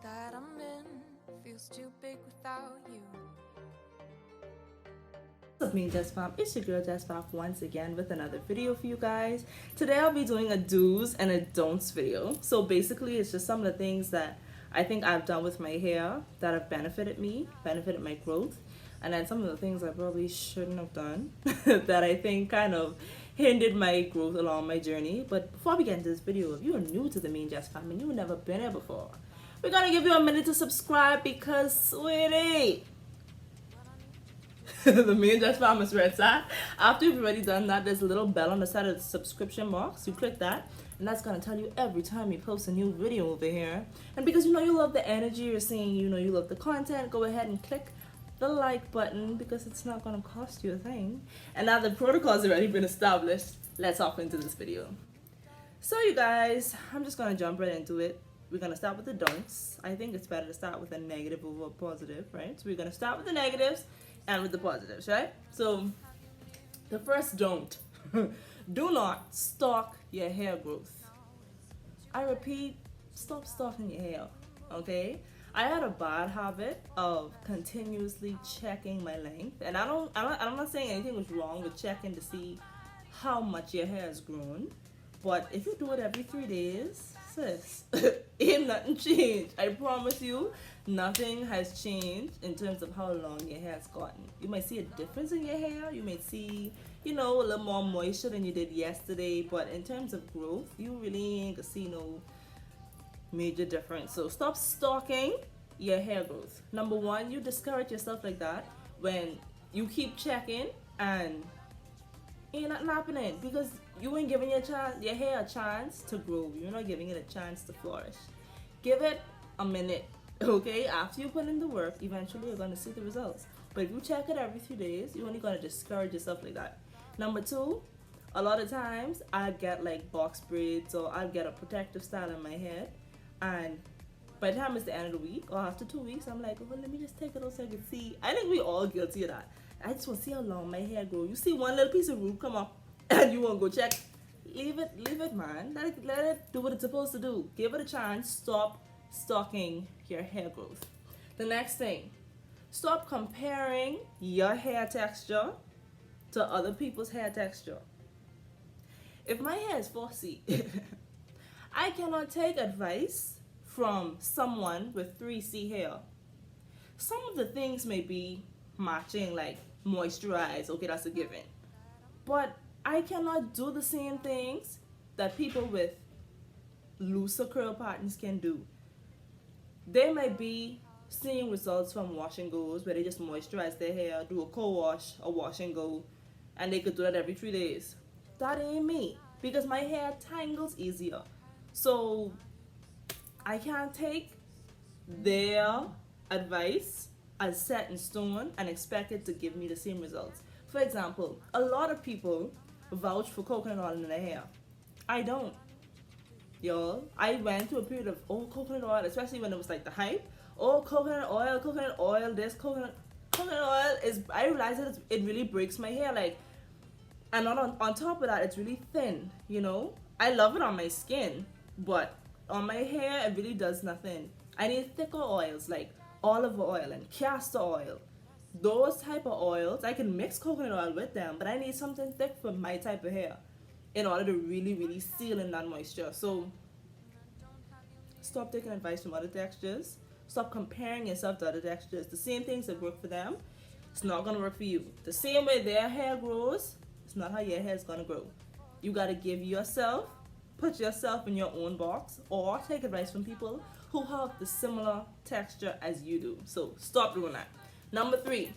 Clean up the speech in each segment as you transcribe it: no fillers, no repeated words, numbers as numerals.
that I'm in feels too big without you. What's up, ManeJessFam? It's your girl JessFam once again with another video for you guys. Today I'll be doing a do's and a don'ts video. So basically it's just some of the things that I think I've done with my hair that have benefited me, benefited my growth, and then some of the things I probably shouldn't have done that I think kind of hindered my growth along my journey. But before we get into this video, if you are new to the ManeJessFam and you've never been here before, we're gonna give you a minute to subscribe because, sweetie, the ManeJessFam is red side. After you've already done that, there's a little bell on the side of the subscription box. You click that, and that's gonna tell you every time we post a new video over here. And because you know you love the energy you're seeing, you know you love the content, go ahead and click the like button because it's not gonna cost you a thing. And now the protocol's already been established, let's hop into this video. So you guys, I'm just gonna jump right into it. We're gonna start with the don'ts. I think it's better to start with a negative over a positive, right? So we're gonna start with the negatives and with the positives, right? So the first don't, do not stalk your hair growth. I repeat, stop stalking your hair, okay? I had a bad habit of continuously checking my length, and I'm not saying anything was wrong with checking to see how much your hair has grown, but if you do it every 3 days, sis, ain't nothing changed. I promise you, nothing has changed in terms of how long your hair's gotten. You might see a difference in your hair. You might see, you know, a little more moisture than you did yesterday, but in terms of growth, you really ain't gonna see no major difference. So stop stalking your hair growth. Number one, you discourage yourself like that when you keep checking and ain't nothing happening because you ain't giving your hair a chance to grow. You're not giving it a chance to flourish. Give it a minute, okay? After you put in the work, eventually you're gonna see the results. But if you check it every few days, you're only gonna discourage yourself like that. Number two, a lot of times I get like box braids or I'll get a protective style in my head, and by the time it's the end of the week or after 2 weeks, I'm like, oh, let me just take it out so I can see. I think we all guilty of that. I just want to see how long my hair grows. You see one little piece of root come up and you won't go check. Leave it, man. Let it do what it's supposed to do. Give it a chance. Stop stalking your hair growth. The next thing, stop comparing your hair texture to other people's hair texture. If my hair is fussy, I cannot take advice from someone with 3C hair. Some of the things may be matching, like moisturize, okay, that's a given. But I cannot do the same things that people with looser curl patterns can do. They might be seeing results from wash and goes where they just moisturize their hair, do a co-wash, a wash and go, and they could do that every 3 days. That ain't me because my hair tangles easier. So I can't take their advice as set in stone and expect it to give me the same results. For example, a lot of people vouch for coconut oil in their hair. I don't. Y'all, I went through a period of, oh, coconut oil, especially when it was like the hype. Oh, coconut oil, this coconut oil is, I realized that it really breaks my hair. Like, and on top of that, it's really thin, you know? I love it on my skin, but on my hair, it really does nothing. I need thicker oils like olive oil and castor oil. Those type of oils, I can mix coconut oil with them, but I need something thick for my type of hair in order to really, really seal in that moisture. So stop taking advice from other textures. Stop comparing yourself to other textures. The same things that work for them, it's not gonna work for you. The same way their hair grows, it's not how your hair is gonna grow. You gotta give yourself, put yourself in your own box, or take advice from people who have the similar texture as you do. So stop doing that. Number three,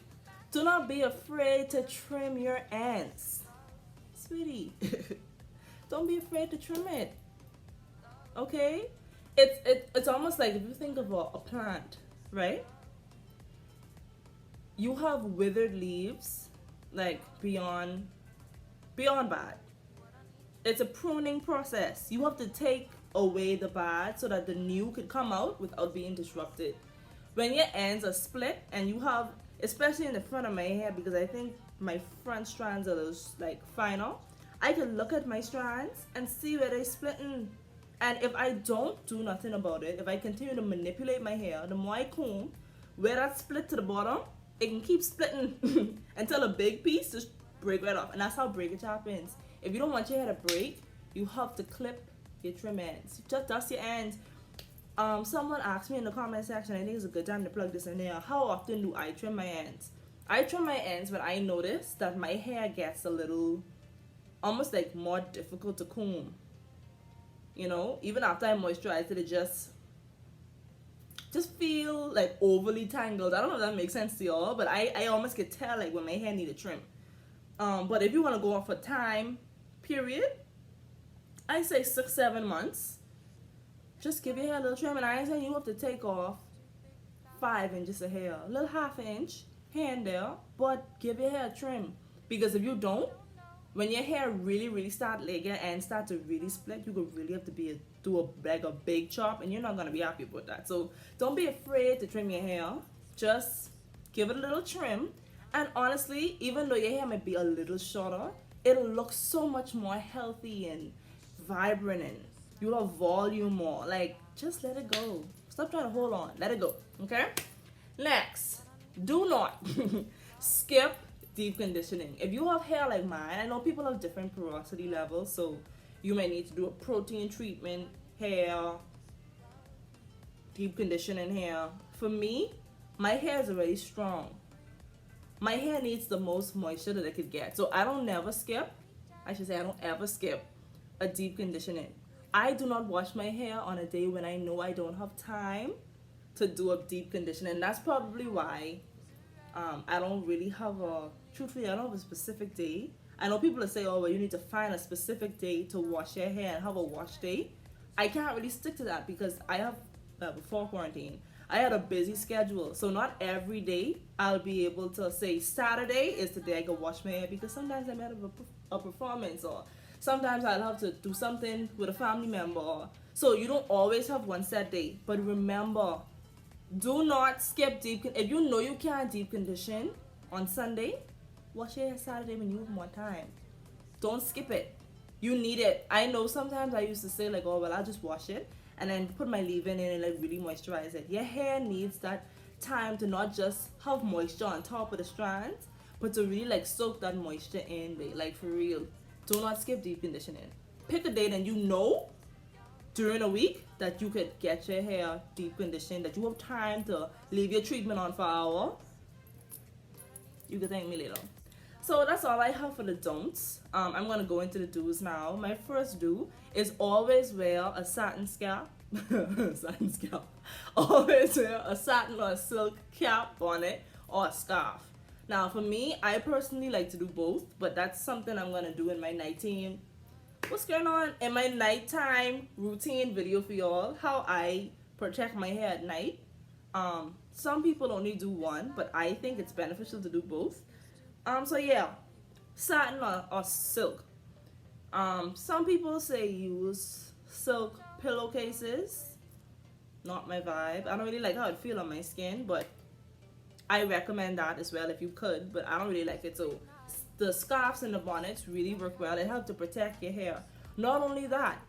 do not be afraid to trim your ends. Sweetie, don't be afraid to trim it. Okay? It's almost like if you think of a plant, right? You have withered leaves, like beyond bad. It's a pruning process. You have to take away the bad so that the new could come out without being disrupted. When your ends are split and you have, especially in the front of my hair, because I think my front strands are those like finer, I can look at my strands and see where they're splitting And if I don't do nothing about it, if I continue to manipulate my hair, the more I comb, where that split to the bottom, it can keep splitting until a big piece just break right off. And that's how breakage happens. If you don't want your hair to break, you have to clip your trim ends. Just dust your ends. Someone asked me in the comment section, I think it's a good time to plug this in there, how often do I trim my ends? I trim my ends when I notice that my hair gets a little, almost like more difficult to comb. You know, even after I moisturize it, it just feel like overly tangled. I don't know if that makes sense to y'all, but I almost can tell like when my hair need a trim. But if you want to go off a time period, I say 6-7 months. Just give your hair a little trim, and I ain't saying you have to take off 5 inches of hair, a little half an inch here and there, but give your hair a trim. Because if you don't, when your hair really start like your ends start to really split, you could really have to do a big chop, and you're not gonna be happy about that. So don't be afraid to trim your hair. Just give it a little trim, and honestly, even though your hair might be a little shorter, it'll look so much more healthy and vibrant, and you'll have volume more. Like, just let it go. Stop trying to hold on. Let it go. Okay? Next, do not skip deep conditioning. If you have hair like mine, I know people have different porosity levels, so you may need to do a protein treatment, hair, deep conditioning hair. For me, my hair is already strong. My hair needs the most moisture that it could get. So I don't ever skip a deep conditioning. I do not wash my hair on a day when I know I don't have time to do a deep conditioning. That's probably why I don't really have truthfully, I don't have a specific day. I know people that say, oh, well, you need to find a specific day to wash your hair and have a wash day. I can't really stick to that because I have, before quarantine, I had a busy schedule. So not every day I'll be able to say Saturday is the day I can wash my hair, because sometimes I might have a performance, or sometimes I'll have to do something with a family member. So you don't always have one set day. But remember, do not skip deep. If you know you can't deep condition on Sunday, wash your hair Saturday when you have more time. Don't skip it. You need it. I know sometimes I used to say like, oh, well, I'll just wash it and then put my leave-in in and like really moisturize it. Your hair needs that time to not just have moisture on top of the strands, but to really like soak that moisture in, like for real. Do not skip deep conditioning. Pick a date and you know during a week that you could get your hair deep conditioned, that you have time to leave your treatment on for an hour. You can thank me later. So that's all I have for the don'ts. I'm going to go into the do's now. My first do is always wear a satin scalp. Satin scalp. Always wear a satin or a silk cap on it, or a scarf. Now for me, I personally like to do both, but that's something I'm going to do in my nighttime. What's going on? In my nighttime routine video for y'all, how I protect my hair at night. Some people only do one, but I think it's beneficial to do both. So yeah, satin or silk. Some people say use silk pillowcases. Not my vibe. I don't really like how it feels on my skin, but I recommend that as well if you could, but I don't really like it. So the scarves and the bonnets really work well. It helps to protect your hair. Not only that,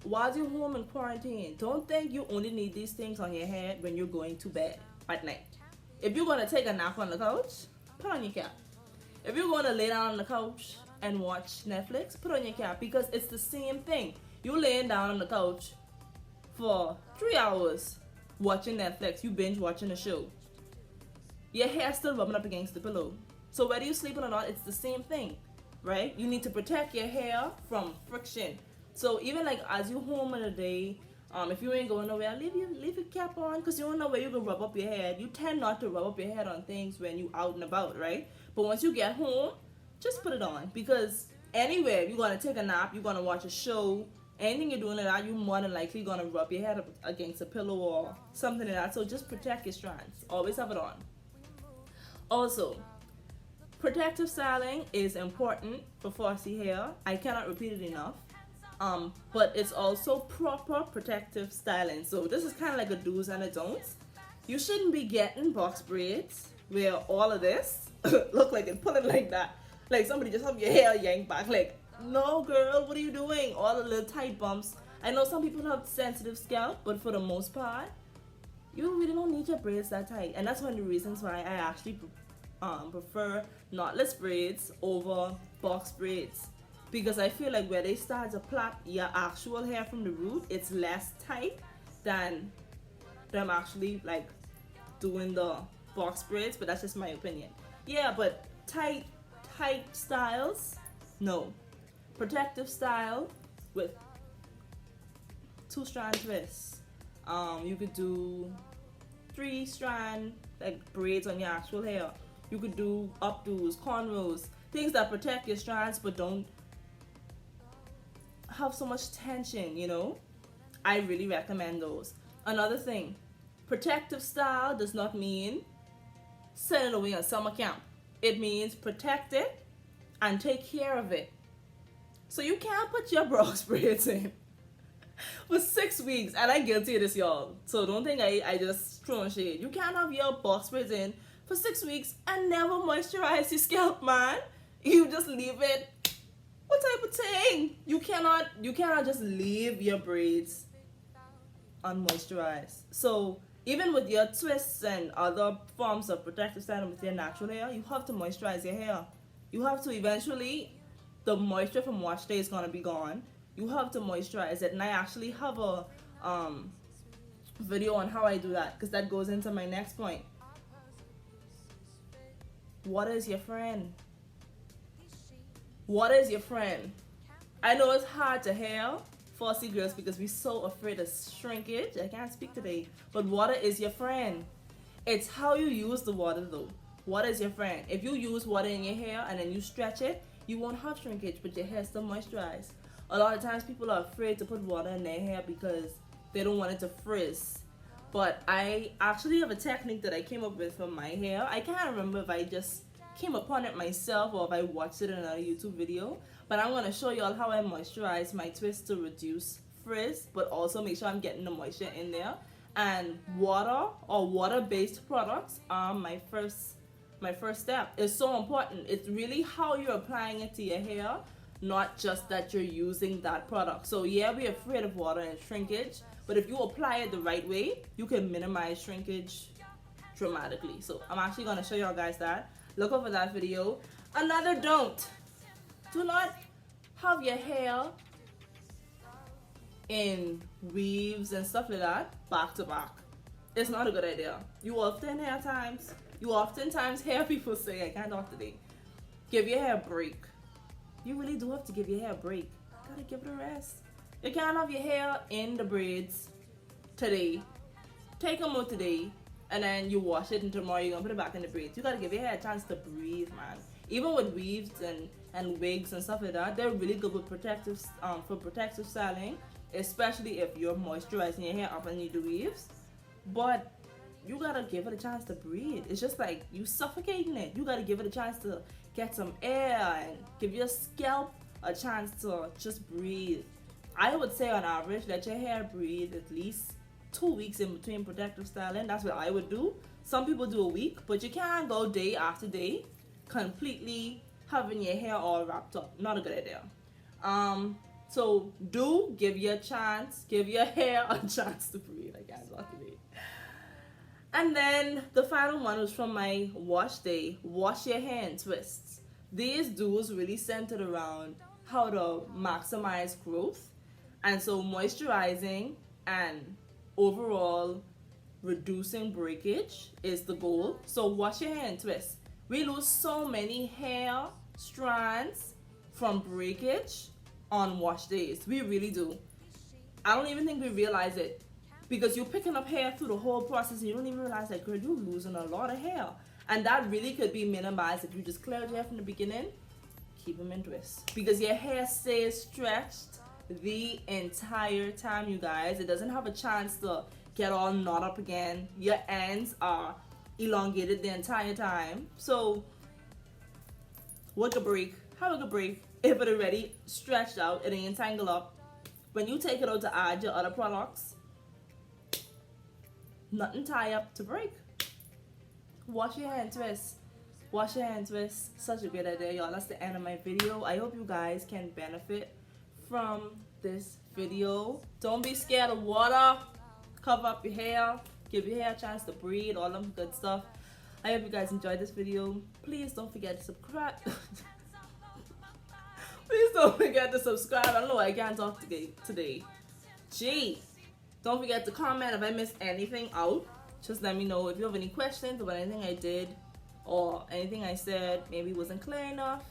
while you're home in quarantine, don't think you only need these things on your head when you're going to bed at night. If you're going to take a nap on the couch, put on your cap. If you're going to lay down on the couch and watch Netflix, put on your cap, because it's the same thing. You're laying down on the couch for 3 hours watching Netflix. You binge watching a show. Your hair's still rubbing up against the pillow. So whether you're sleeping or not, it's the same thing, right? You need to protect your hair from friction. So even like as you're home in the day, if you ain't going nowhere, leave your cap on, because you don't know where you can rub up your head. You tend not to rub up your head on things when you out and about, right? But once you get home, just put it on, because anywhere you're gonna take a nap, you're gonna watch a show, anything you're doing like that, you're more than likely gonna rub your head up against a pillow or something like that. So just protect your strands. Always have it on. Also, protective styling is important for fussy hair. I cannot repeat it enough. But it's also proper protective styling. So this is kind of like a do's and a don'ts. You shouldn't be getting box braids where all of this look like it's pulling like that. Like somebody just have your hair yanked back. Like, no girl, what are you doing? All the little tight bumps I know some people have sensitive scalp, but for the most part, you really don't need your braids that tight. And that's one of the reasons why I actually prefer knotless braids over box braids. Because I feel like where they start to plait your actual hair from the root, it's less tight than them actually like doing the box braids, but that's just my opinion. Yeah, but tight styles, no. Protective style with 2-strand twists. You could do 3-strand like braids on your actual hair. You could do updos, cornrows, things that protect your strands but don't have so much tension, you know. I really recommend those. Another thing, protective style does not mean send it away on summer camp. It means protect it and take care of it. So you can't put your box braids in for 6 weeks, and I'm guilty of this, y'all. So don't think I just throw shade. You can't have your box braids in for 6 weeks and never moisturize your scalp, man. You just leave it. What type of thing? You cannot just leave your braids unmoisturized. So even with your twists and other forms of protective styling with your natural hair, you have to moisturize your hair. You have to eventually, the moisture from wash day is gonna be gone. You have to moisturize it, and I actually have a video on how I do that, because that goes into my next point. Water is your friend. Water is your friend. I know it's hard to hear for us girls because we're so afraid of shrinkage. I can't speak today, but water is your friend. It's how you use the water though. Water is your friend. If you use water in your hair and then you stretch it, you won't have shrinkage, but your hair still moisturized. A lot of times people are afraid to put water in their hair because they don't want it to frizz. But I actually have a technique that I came up with for my hair. I can't remember if I just came upon it myself or if I watched it in another YouTube video. But I'm going to show y'all how I moisturize my twists to reduce frizz, but also make sure I'm getting the moisture in there. And water or water-based products are my first step. It's so important. It's really how you're applying it to your hair, not just that you're using that product. So yeah, we're afraid of water and shrinkage, but if you apply it the right way, you can minimize shrinkage dramatically. So I'm actually going to show y'all guys that. Look over that video. Another don't. Do not have your hair in weaves and stuff like that back to back. It's not a good idea. You oftentimes hear people say, I can't talk today, give your hair a break. You really do have to give your hair a break. Gotta give it a rest. You can't have your hair in the braids today, take them out today, and then you wash it, and tomorrow you're gonna put it back in the braids. You gotta give your hair a chance to breathe, man. Even with weaves and wigs and stuff like that, they're really good with protective styling, especially if you're moisturizing your hair up and you do weaves. But you gotta give it a chance to breathe. It's just like you suffocating it. You gotta give it a chance to get some air and give your scalp a chance to just breathe. I would say on average, let your hair breathe at least 2 weeks in between protective styling. That's what I would do. Some people do a week, but you can't go day after day completely having your hair all wrapped up. Not a good idea. So do give your hair a chance to breathe. I can't talk today. And then the final one was from my wash day. Wash your hair in twists. These do's really centered around how to maximize growth. And so moisturizing and overall reducing breakage is the goal. So wash your hair in twists. We lose so many hair strands from breakage on wash days. We really do. I don't even think we realize it, because you're picking up hair through the whole process and you don't even realize that, girl, you're losing a lot of hair. And that really could be minimized if you just cleared your hair from the beginning, keep them in twists. Because your hair stays stretched the entire time, you guys. It doesn't have a chance to get all knot up again. Your ends are elongated the entire time. So work a break, have a good break. If it already stretched out, it ain't tangled up. When you take it out to add your other products, nothing tie up to break. Wash your hair and twist. Wash your hair and twist. Such a great idea, y'all. That's the end of my video. I hope you guys can benefit from this video. Don't be scared of water. Cover up your hair. Give your hair a chance to breathe. All them good stuff. I hope you guys enjoyed this video. Please don't forget to subscribe. Please don't forget to subscribe. I don't know why I can't talk today. Gee. Don't forget to comment if I missed anything out. Just let me know if you have any questions about anything I did or anything I said maybe wasn't clear enough.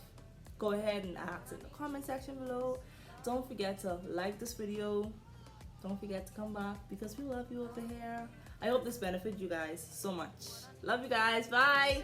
Go ahead and ask in the comment section below. Don't forget to like this video. Don't forget to come back because we love you over here. I hope this benefited you guys so much. Love you guys. Bye.